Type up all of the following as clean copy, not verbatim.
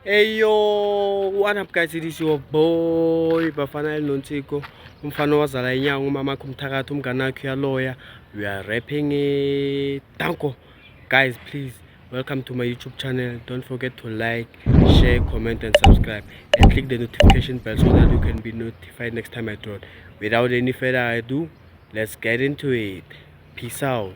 Hey yo, what up guys, it is your boy Bafana Nontiko, umfana wazala inyanga umama kumthakathi umngane wakhe uyaloya. We are rapping it. Danko. Guys, please welcome to my YouTube channel. Don't forget to like, share, comment and subscribe and click the notification bell so that you can be notified next time I drop. Without any further ado, let's get into it. Peace out.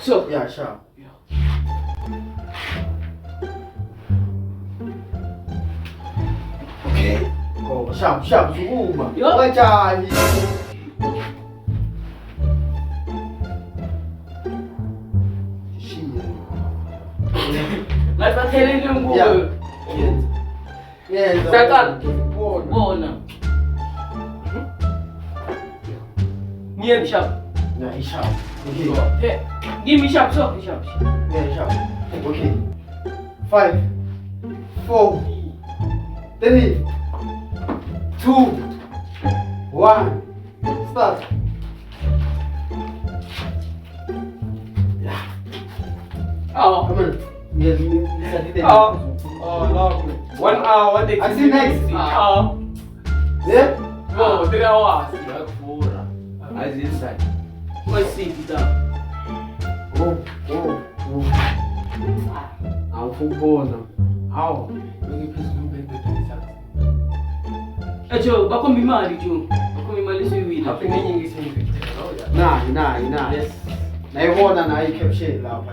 So, yeah, sure. Okay. Oh, sharp, Zuma. What are Let's not tell him Yeah. Yes. Second. Bona. Me and sharp. Yeah, he's sharp. Okay. So, hey, give me sharp, so sharp. Yeah, sharp. Okay. 5, 4, 3, 2, 1. Start. Yeah. Oh. Come on. Yes, Oh, no. 1 hour, what they I see next. Yeah? No, 3 hours. As inside. Let's see it down. Oh. I'm football now. How? Joe, bako mimali Joe. Bako mimali si win. Happy nyingi sini. Nah. Yes. Naivona na hii caption hapa.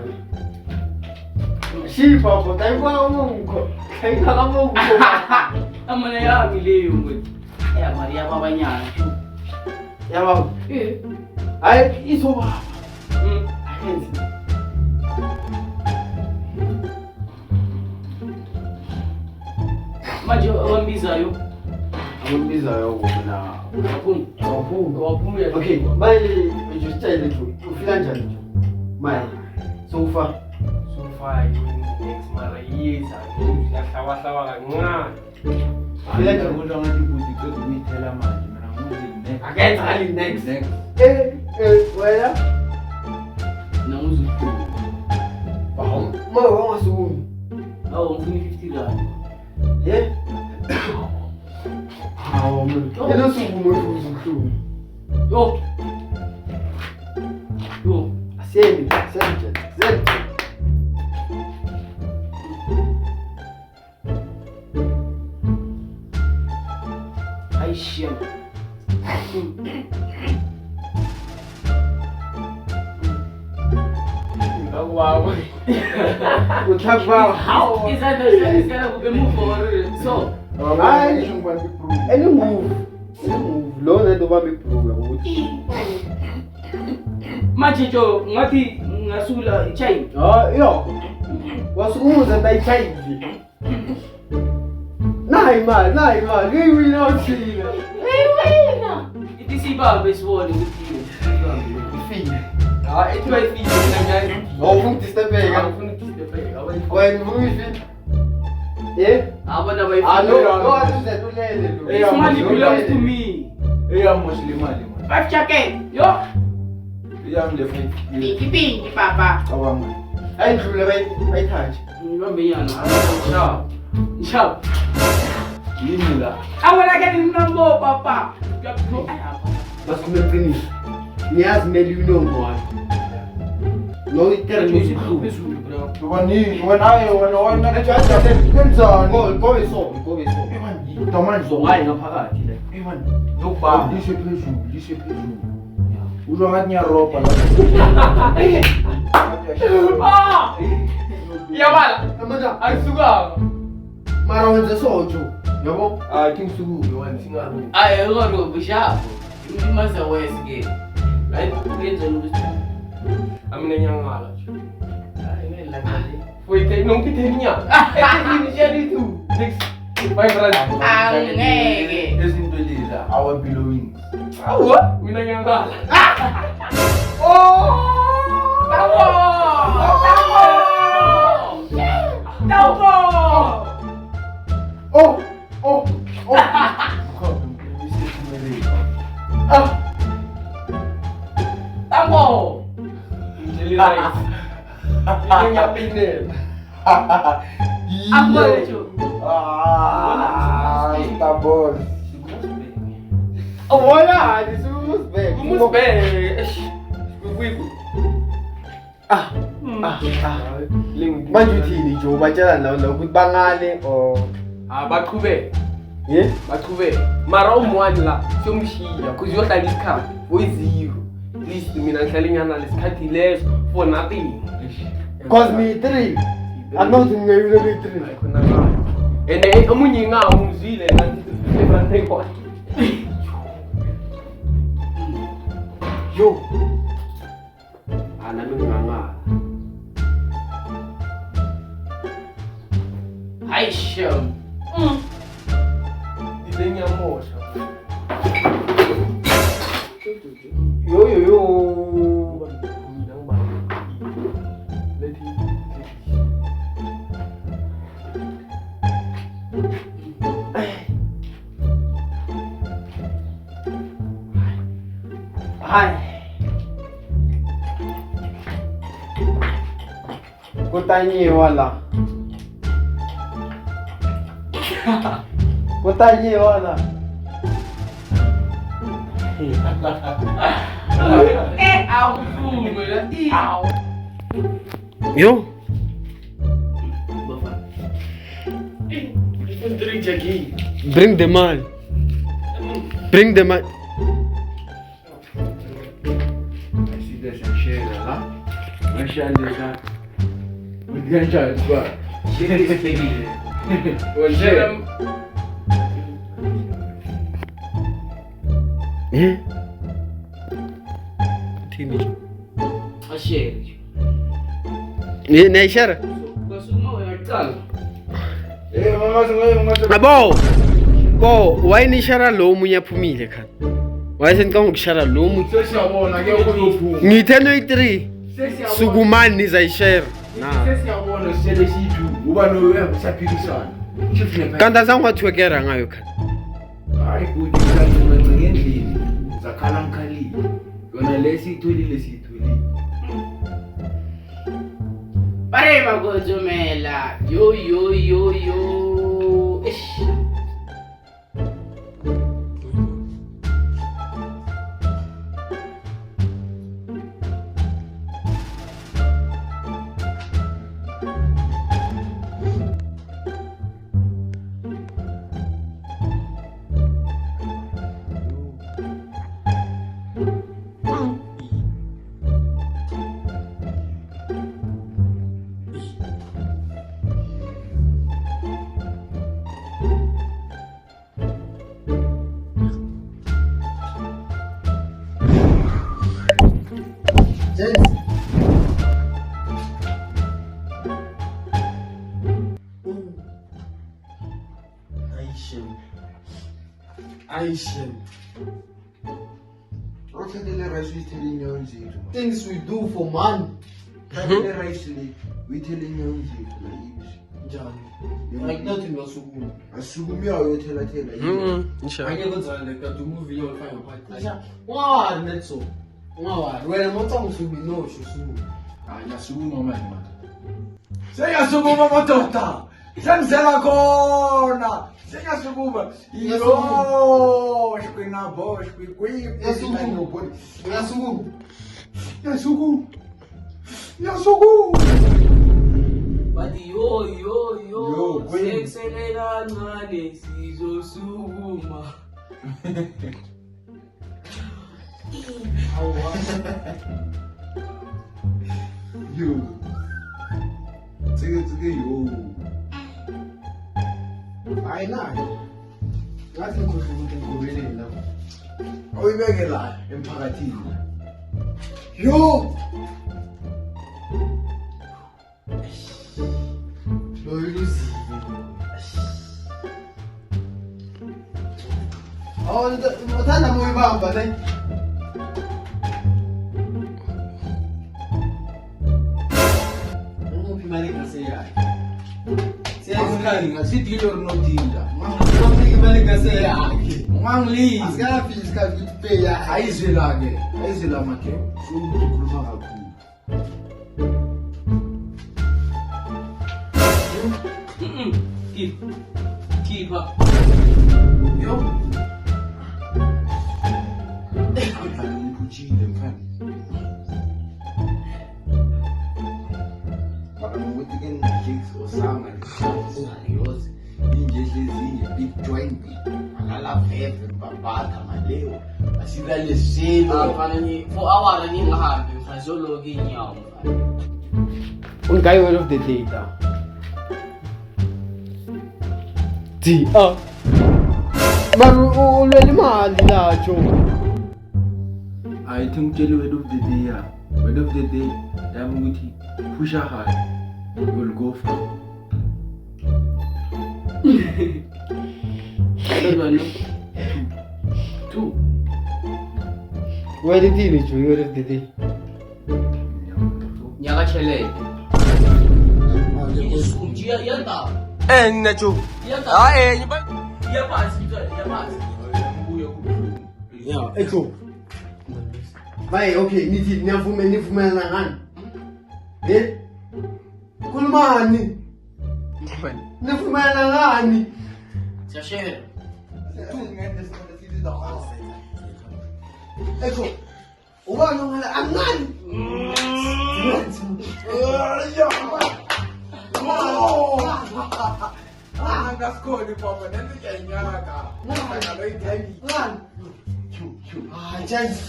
Shipa hapo, taikuwa Mungu. Kaina kama Mungu. Amana ya mileo ngwe. Ya Maria baba nyana. Ya baba. Ai iso baba. Akenzi. Majo wambizayo. Ambiza yo na Wapumu ya. Okay, mali ujustyle tu. Ufila njani? Mali. So far. Next mara years ya sawa kancane. Ufila Ila njani? nje ngathi kuthi kuyithela manje mina nguzi next. Akenza hali next. Wela. Namuzu. Mo wangasukumi. Oh, ngifuni 50 rand. Yeah. Hawo manje. Elo sukumi uzukumi. Yo. Send. I share. Wow. Utakwa. How is that the gonna move forward? So, Any move. Lona ndo babe program. majijo ngathi ngasula chai. Yo. Wasumuza ndayithayivi. Nayi mali. Ngiwi nothina. It is ibaba besibone ukuthi Ifile. ethi wayifika kanjani. Awufuni disturb-eka. Ngifuna ukudistebeka. Wena ufuni? Yeah? Abona No, bayifika. atuzetulele lo. This money belongs to me. Eyamoshle imali manje. 5 jacket. Yo. Iyamlefe. Pingi papa. Awanga. Ayidlule bayithathe. Ngibambe yana. Sharp. Yini la? Awona ke number papa. Basikhulume iqiniso. Niyazi meli unombo wami. No itereke isikhulu. Ubani wena ejaja senzani? Ngobe so. Tamanje Hayi ngaphakathi le. lokubamba lishe phezulu. Uzwa ngathi ngiyaroba la. Ah! Yabala. Amanda, Akusukanga. mara wenze sojo. Yabo? Ah, kimsuku wena singaru. Ay, ngoro bishapo. Imasa wesike. Right? Kwenza ukuthi. Amina nyangala. Ay, ngela ngale. Foi ter não que ter minha. É que tu. Vai pra Angeke. Ezinto lezi our belongings. Awa, mina ngiyangala. Tambo. Jelly rice. Ini nyiapin deh. Apa itu? Tabon. Oh, wala. Di sumus be. Gumus be. Manjuthini jo batshela la ukuthi bangale or Baqhube. yeah. Baqhube. Mara umwani la siyomshiya kuze uyohlala isikhathi oyi-0. At least mina ngihlala inyana lesikhathi leso for nothing. Cause me 3. I'm not in the 3. And omunye ngamuzile ngathi favorite record. Yo. Nami ngingangala. Hayi shem. Ngiyamosha. Yo. Hai. Kutanyiwa la. Kutanyiwa la. Au fungo la. Au. Yo. Drink again. Bring the man. Bring the man. Eh? Tini. Asheri. Na ishara? Basuma uyaqala. Abo. Bo, wayini ishara lo munye aphumile khani. Wayesenicanga ukushara lo munye. Sesiyabona ke ukuyophuma. Ngithelo i3. Sukumani nizayishare. Sesiyabona sele sithi uba noyaphikisana. Kanti asangwathwekera ngayo khani. Hayi kuthi kanti ngendlini zakhala mkhalile. Yona lesiyitholile. Pare magojomela. Yo. Ish. Aishem. Things we do for money. We telling you like nothing was so good. Assume you are telling Inshallah. I never done like that to move your final party. Wow, that's so. Wow, when I'm not to be no shoe. I just no man. Say a sumo matota. Sensela kona. Say a sumo. Yo, shkina bosh, we Yasugu. But yo, Queen. sexelela ngane sizosukuma. Yo. Sige yo. Ay na. Ngathi ngikuthi ngubeleni la. Awuyibeke la emphakathini. Yo. Oh, uthanda muyibamba ne? Nguphi imali ngaseyayo? Siyazi ngasithi lo nodinga. Ngamniki imali ngase yakhe. Ungangilizi. Asikafiki isikhathi ukuthi pay yakhe. Ayizwela-ke. Ayizwela makhe. Ukhuluma kakhulu. Keeper. Yo. Mfana ngikuchile mfana. Baka ngokuthi ke ngijikes osama Yozi. inje ezinye big joint. Angala pheve babaka maleo. Basira leselo. Mfana ni 4 hours ni ngahambi mfana zoloke inyawo mfana. Unguy word of the day da. Maru ulwela imali la Joe. I think tell you word of the day ya. Word of the day yami ukuthi push hard. You will go far. Two. Where did he reach word of the day? Nyaka chelete. Umjia yanda. Nina Joe. Yanda. Nyiba. Yapasi mfana, yapasi. Yeah, Joe. Vai, okay, nithi nivumelana ngani? Khulumani. Nivumelana ngani? Siyashare. Echo. Ubani ngala angani? Ngasikoni papa nandinyaka. Ngaloyithandi. Ngani? Ah, just.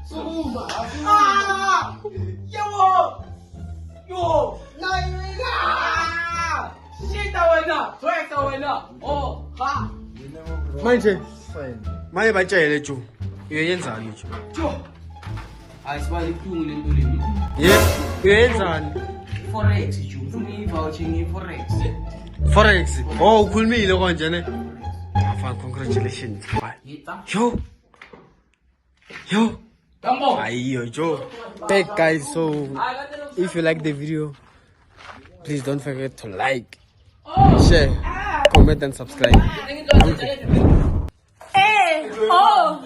Sukuma. Yo! Shita wena! Tweka wena! Oh, ha! Manje batshele Joe. Uyenzani Joe? Ayisibali ibuhlungu lento leni. Uyenzani? Forex ju. Ufuna i-voucher nge-forex. Forex. Oh, ukhulumile konje ne? Afana, congratulations. Yita. Yo. Kambo. Ayo Joe. Back guys, so if you like the video, please don't forget to like, share, comment and subscribe. Hey! Oh!